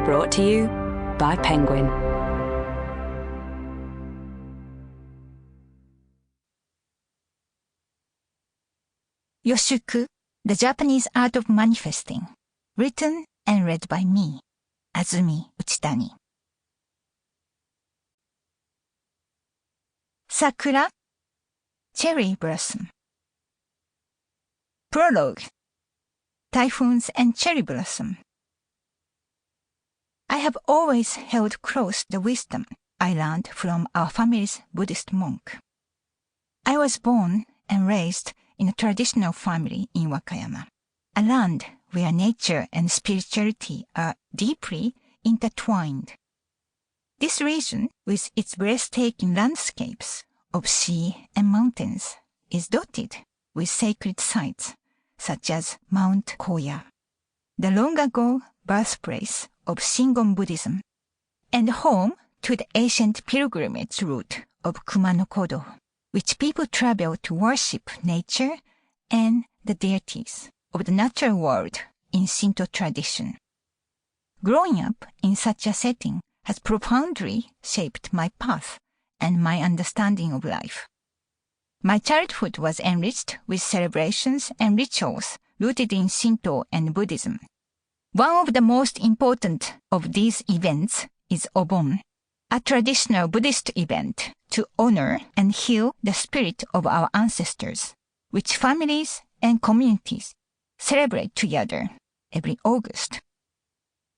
Brought to you by Penguin. Yoshuku, The Japanese Art of Manifesting. Written and read by me, Azumi Uchitani. Sakura, Cherry Blossom. Prologue. Typhoons and Cherry Blossom. I have always held close the wisdom I learned from our family's Buddhist monk. I was born and raised in a traditional family in Wakayama, a land where nature and spirituality are deeply intertwined. This region, with its breathtaking landscapes of sea and mountains, is dotted with sacred sites such as Mount Koya, the long-ago birthplace of Shingon Buddhism, and home to the ancient pilgrimage route of Kumano-Kodo, which people travel to worship nature and the deities of the natural world in Shinto tradition. Growing up in such a setting has profoundly shaped my path and my understanding of life. My childhood was enriched with celebrations and rituals rooted in Shinto and Buddhism. One of the most important of these events is Obon, a traditional Buddhist event to honor and heal the spirit of our ancestors, which families and communities celebrate together every August.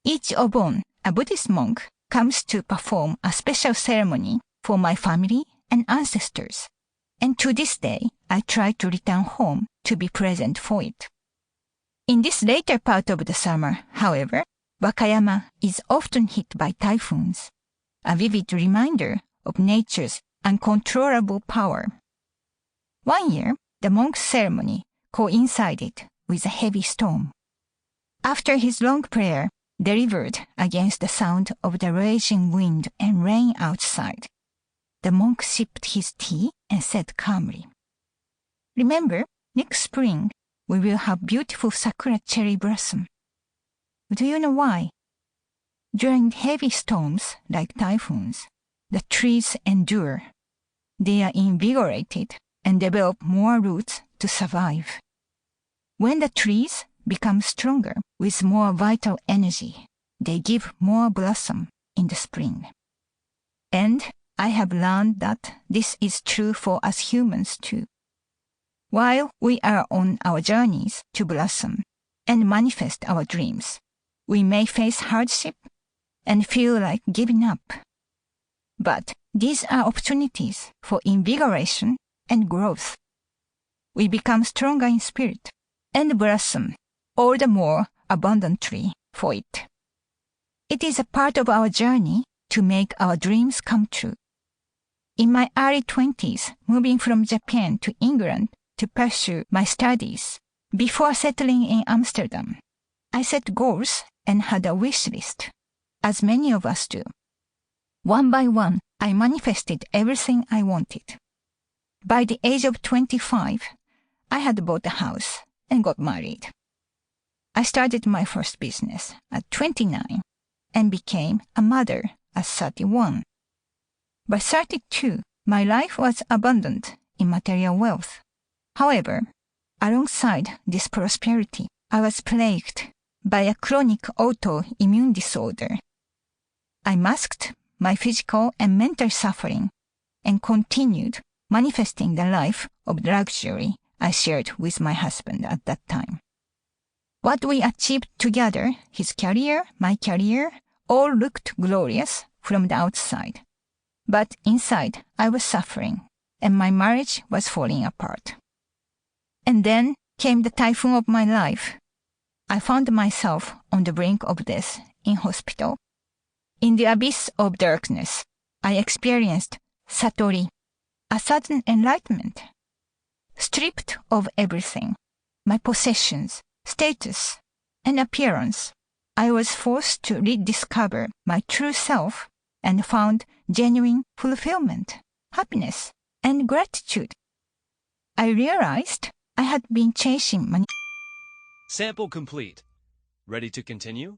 Each Obon, a Buddhist monk comes to perform a special ceremony for my family and ancestors, and to this day I try to return home to be present for it. In this later part of the summer, however, Wakayama is often hit by typhoons, a vivid reminder of nature's uncontrollable power. One year, the monk's ceremony coincided with a heavy storm. After his long prayer delivered against the sound of the raging wind and rain outside, the monk sipped his tea and said calmly, "Remember, next spring we will have beautiful sakura cherry blossom." Do you know why? During heavy storms like typhoons, the trees endure. They are invigorated and develop more roots to survive. When the trees become stronger with more vital energy, they give more blossom in the spring. And I have learned that this is true for us humans too. While we are on our journeys to blossom and manifest our dreams, we may face hardship and feel like giving up. But these are opportunities for invigoration and growth. We become stronger in spirit and blossom all the more abundantly for it. It is a part of our journey to make our dreams come true. In my early 20s, moving from Japan to England to pursue my studies, before settling in Amsterdam, I set goals and had a wish list, as many of us do. One by one, I manifested everything I wanted. By the age of 25, I had bought a house and got married. I started my first business at 29 and became a mother at 31. By 32, my life was abundant in material wealth. However, alongside this prosperity, I was plagued by a chronic autoimmune disorder. I masked my physical and mental suffering and continued manifesting the life of luxury I shared with my husband at that time. What we achieved together, his career, my career, all looked glorious from the outside. But inside, I was suffering, and my marriage was falling apart. And then came the typhoon of my life. I found myself on the brink of death in hospital. In the abyss of darkness, I experienced satori, a sudden enlightenment. Stripped of everything, my possessions, status, and appearance, I was forced to rediscover my true self and found genuine fulfillment, happiness, and gratitude. I realized I had been chasing money. Sample complete. Ready to continue?